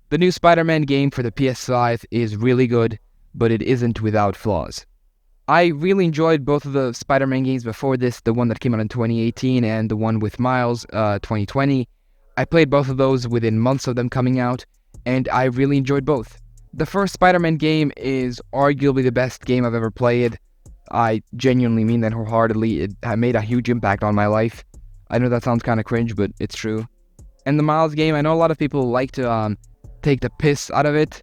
The new Spider-Man game for the PS5 is really good, but it isn't without flaws. I really enjoyed both of the Spider-Man games before this, the one that came out in 2018 and the one with Miles, 2020. I played both of those within months of them coming out, and I really enjoyed both. The first Spider-Man game is arguably the best game I've ever played. I genuinely mean that wholeheartedly. It made a huge impact on my life. I know that sounds kind of cringe, but it's true. And the Miles game, I know a lot of people like to take the piss out of it,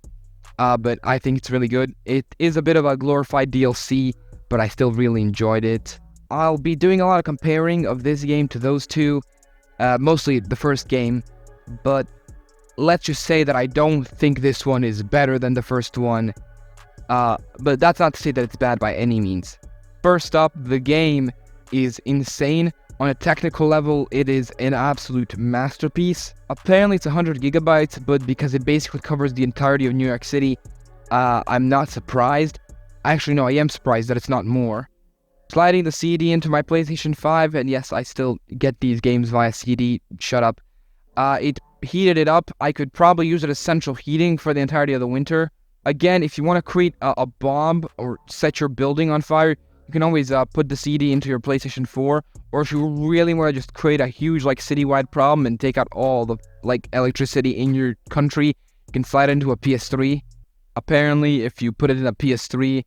but I think it's really good. It is a bit of a glorified DLC, but I still really enjoyed it. I'll be doing a lot of comparing of this game to those two, mostly the first game, but let's just say that I don't think this one is better than the first one, but that's not to say that it's bad by any means. First up, the game is insane. On a technical level, it is an absolute masterpiece. Apparently it's 100 gigabytes, but because it basically covers the entirety of New York City, I'm not surprised. Actually, no, I am surprised that it's not more. Sliding the CD into my PlayStation 5, and yes, I still get these games via CD, shut up. It heated it up. I could probably use it as central heating for the entirety of the winter. Again, if you want to create a bomb or set your building on fire, you can always put the CD into your PlayStation 4, or if you really want to just create a huge citywide problem and take out all the electricity in your country, you can slide it into a PS3. Apparently, if you put it in a PS3,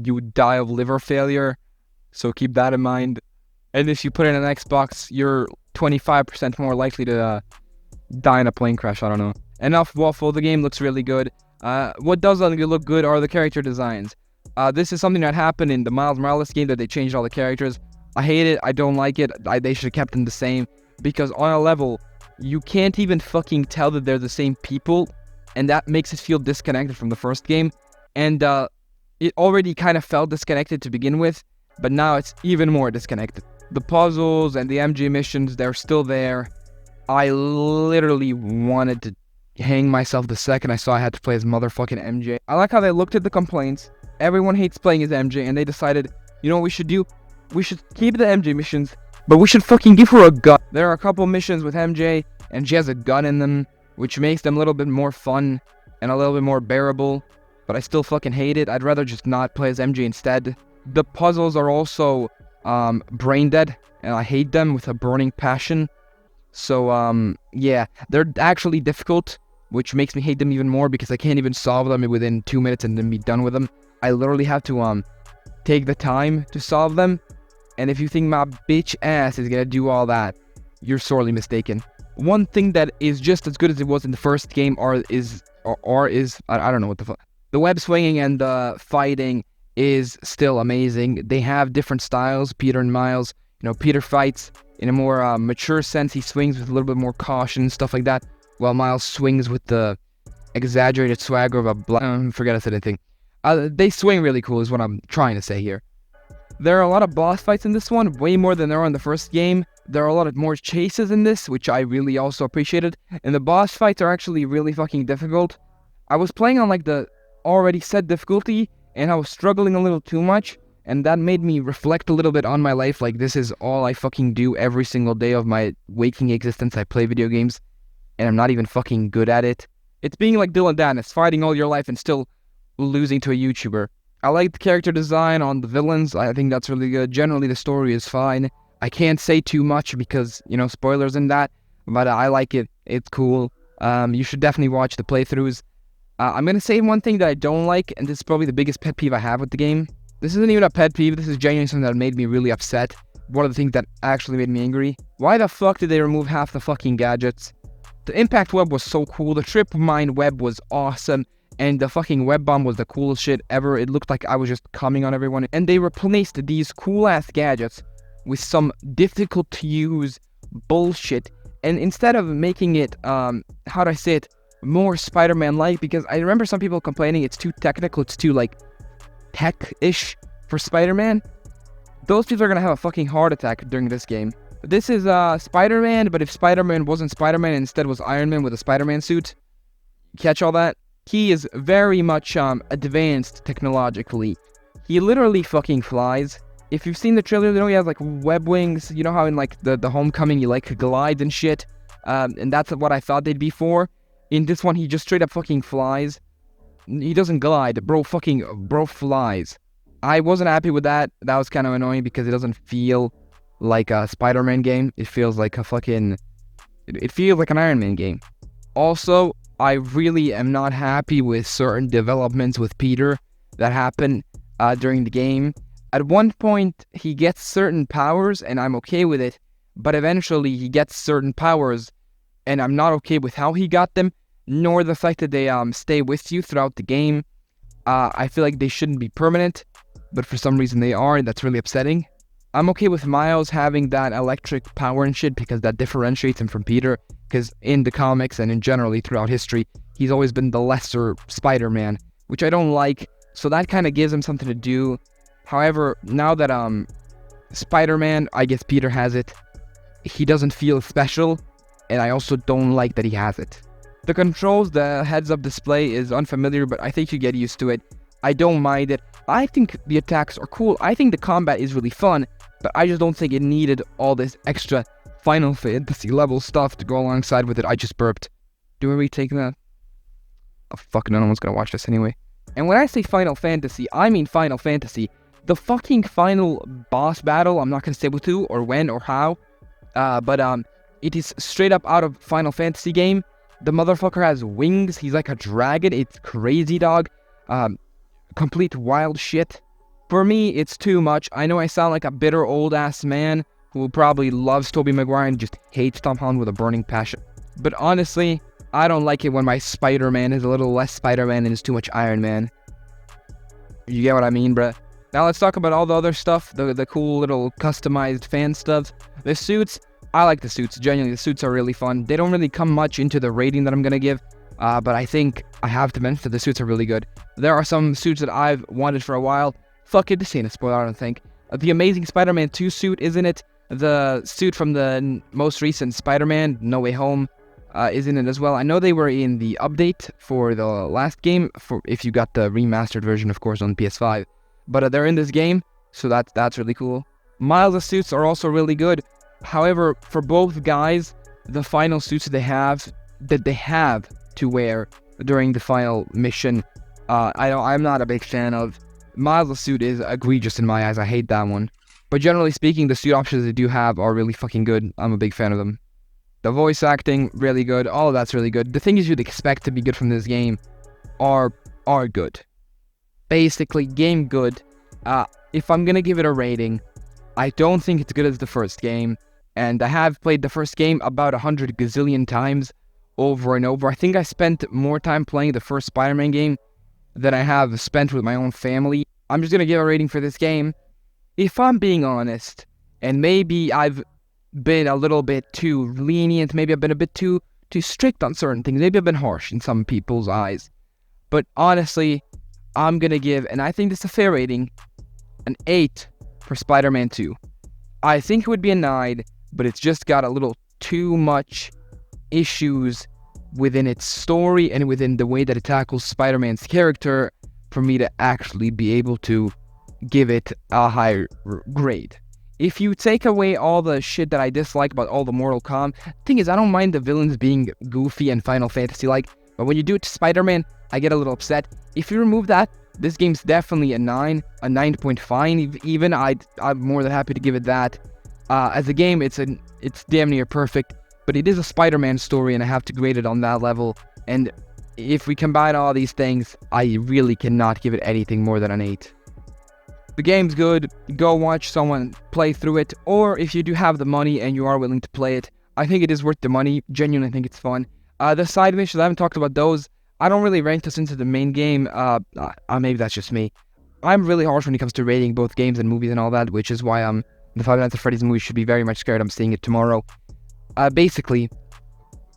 you would die of liver failure, so keep that in mind. And if you put it in an Xbox, you're 25% more likely to die in a plane crash. I don't know. Enough waffle. The game looks really good. What does look good are the character designs. This is something that happened in the Miles Morales game, that they changed all the characters. I hate it. I don't like it. They should have kept them the same, because on a level, you can't even fucking tell that they're the same people, and that makes it feel disconnected from the first game. And it already kind of felt disconnected to begin with, but now it's even more disconnected. The puzzles and the MJ missions, they're still there. I literally wanted to hang myself the second I saw I had to play as motherfucking MJ. I like how they looked at the complaints. Everyone hates playing as MJ, and they decided, you know what we should do? We should keep the MJ missions, but we should fucking give her a gun. There are a couple missions with MJ, and she has a gun in them, which makes them a little bit more fun and a little bit more bearable, but I still fucking hate it. I'd rather just not play as MJ instead. The puzzles are also brain dead, and I hate them with a burning passion. So, yeah, they're actually difficult, which makes me hate them even more, because I can't even solve them within 2 minutes and then be done with them. I literally have to take the time to solve them, and if you think my bitch ass is gonna do all that, you're sorely mistaken. One thing that is just as good as it was in the first game is I don't know what the fuck. The web swinging and the fighting is still amazing. They have different styles, Peter and Miles. You know, Peter fights in a more mature sense. He swings with a little bit more caution, stuff like that, while Miles swings with the exaggerated swagger of a forget I said anything. They swing really cool is what I'm trying to say here. There are a lot of boss fights in this one, way more than there are in the first game. There are a lot of more chases in this, which I really also appreciated. And the boss fights are actually really fucking difficult. I was playing on the already set difficulty, and I was struggling a little too much, and that made me reflect a little bit on my life. This is all I fucking do every single day of my waking existence. I play video games, and I'm not even fucking good at it. It's being like Dylan Dennis, fighting all your life and still losing to a YouTuber. I like the character design on the villains. I think that's really good. Generally, the story is fine. I can't say too much because, spoilers in that, but I like it. It's cool. You should definitely watch the playthroughs. I'm going to say one thing that I don't like, and this is probably the biggest pet peeve I have with the game. This isn't even a pet peeve. This is genuinely something that made me really upset. One of the things that actually made me angry. Why the fuck did they remove half the fucking gadgets? The impact web was so cool. The trip mine web was awesome. And the fucking web bomb was the coolest shit ever. It looked like I was just coming on everyone. And they replaced these cool-ass gadgets with some difficult-to-use bullshit. And instead of making it, how do I say it, more Spider-Man-like, because I remember some people complaining it's too technical, it's too, tech-ish for Spider-Man. Those people are gonna have a fucking heart attack during this game. This is, Spider-Man, but if Spider-Man wasn't Spider-Man and instead was Iron Man with a Spider-Man suit, catch all that? He is very much advanced technologically. He literally fucking flies. If you've seen the trailer, he has web wings. You know how in the Homecoming he glides and shit. And that's what I thought they'd be for. In this one, he just straight up fucking flies. He doesn't glide, bro flies. I wasn't happy with that. That was kind of annoying because it doesn't feel like a Spider-Man game. It feels like a fucking... It feels like an Iron Man game. Also, I really am not happy with certain developments with Peter that happen during the game. At one point, he gets certain powers, and I'm okay with it. But eventually, he gets certain powers, and I'm not okay with how he got them, nor the fact that they stay with you throughout the game. I feel like they shouldn't be permanent, but for some reason they are, and that's really upsetting. I'm okay with Miles having that electric power and shit because that differentiates him from Peter, because in the comics and in generally throughout history, he's always been the lesser Spider-Man, which I don't like, so that kind of gives him something to do. However, now that Spider-Man, I guess Peter has it, he doesn't feel special, and I also don't like that he has it. The controls, the heads-up display is unfamiliar, but I think you get used to it. I don't mind it. I think the attacks are cool. I think the combat is really fun, but I just don't think it needed all this extra Final Fantasy level stuff to go alongside with it. I just burped. Do we retake that? Oh, fuck, no one's gonna watch this anyway. And when I say Final Fantasy, I mean Final Fantasy. The fucking final boss battle, I'm not gonna say with who, or when, or how, but it is straight up out of Final Fantasy game. The motherfucker has wings. He's like a dragon. It's crazy, dog. Complete wild shit. For me, it's too much. I know I sound like a bitter old-ass man who probably loves Tobey Maguire and just hates Tom Holland with a burning passion. But honestly, I don't like it when my Spider-Man is a little less Spider-Man and is too much Iron Man. You get what I mean, bruh? Now let's talk about all the other stuff, the cool little customized fan stuff. The suits, I like the suits. Genuinely, the suits are really fun. They don't really come much into the rating that I'm gonna give, but I think I have to mention that the suits are really good. There are some suits that I've wanted for a while. Fuck it, this ain't a spoiler, I don't think. The Amazing Spider-Man 2 suit, isn't it? The suit from the most recent Spider-Man, No Way Home, is in it as well. I know they were in the update for the last game, for if you got the remastered version, of course, on PS5. But they're in this game, so that's really cool. Miles' suits are also really good. However, for both guys, the final suits that they have to wear during the final mission, I'm not a big fan of. Miles' suit is egregious in my eyes. I hate that one. But generally speaking, the suit options they do have are really fucking good. I'm a big fan of them. The voice acting, really good. All of that's really good. The things you'd expect to be good from this game are good. Basically, game good. If I'm gonna give it a rating, I don't think it's good as the first game. And I have played the first game about 100 gazillion times over and over. I think I spent more time playing the first Spider-Man game than I have spent with my own family. I'm just gonna give a rating for this game. If I'm being honest, and maybe I've been a little bit too lenient, maybe I've been a bit too strict on certain things, maybe I've been harsh in some people's eyes, but honestly, I'm gonna give, and I think this is a fair rating, an 8 for Spider-Man 2. I think it would be a 9, but it's just got a little too much issues within its story and within the way that it tackles Spider-Man's character for me to actually be able to give it a higher grade. If you take away all the shit that I dislike about all the Mortal Kombat, thing is, I don't mind the villains being goofy and Final Fantasy-like, but when you do it to Spider-Man, I get a little upset. If you remove that, this game's definitely a 9, a 9.5 even. I'm more than happy to give it that. As a game, it's damn near perfect, but it is a Spider-Man story, and I have to grade it on that level. And if we combine all these things, I really cannot give it anything more than an 8. The game's good. Go watch someone play through it, or if you do have the money and you are willing to play it, I think it is worth the money. Genuinely think it's fun. The side missions, I haven't talked about those. I don't really rank this into the main game. Maybe that's just me. I'm really harsh when it comes to rating both games and movies and all that, which is why the Five Nights at Freddy's movie should be very much scared. I'm seeing it tomorrow. Basically,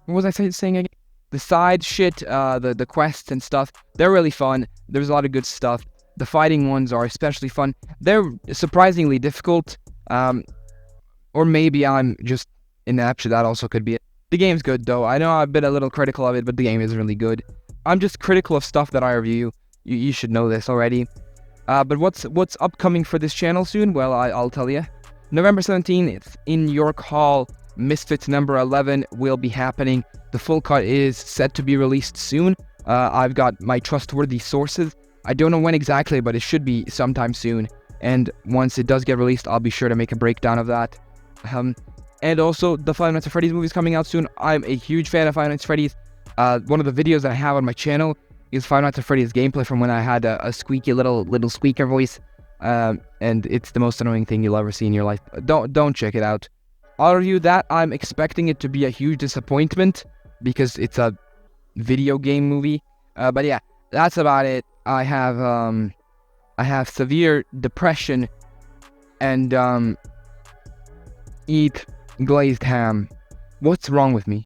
what was I saying again? The side shit, the quests and stuff, they're really fun. There's a lot of good stuff. The fighting ones are especially fun. They're surprisingly difficult. Or maybe I'm just inept. That also could be it. The game's good though. I know I've been a little critical of it, but the game is really good. I'm just critical of stuff that I review. You should know this already. But what's upcoming for this channel soon? Well, I'll tell you. November 17th in York Hall, Misfits number 11 will be happening. The full cut is set to be released soon. I've got my trustworthy sources. I don't know when exactly, but it should be sometime soon. And once it does get released, I'll be sure to make a breakdown of that. And also, the Five Nights at Freddy's movie is coming out soon. I'm a huge fan of Five Nights at Freddy's. One of the videos that I have on my channel is Five Nights at Freddy's gameplay from when I had a squeaky little squeaker voice. And it's the most annoying thing you'll ever see in your life. Don't check it out. I'll review that. I'm expecting it to be a huge disappointment because it's a video game movie. But yeah, that's about it. I have severe depression and eat glazed ham. What's wrong with me?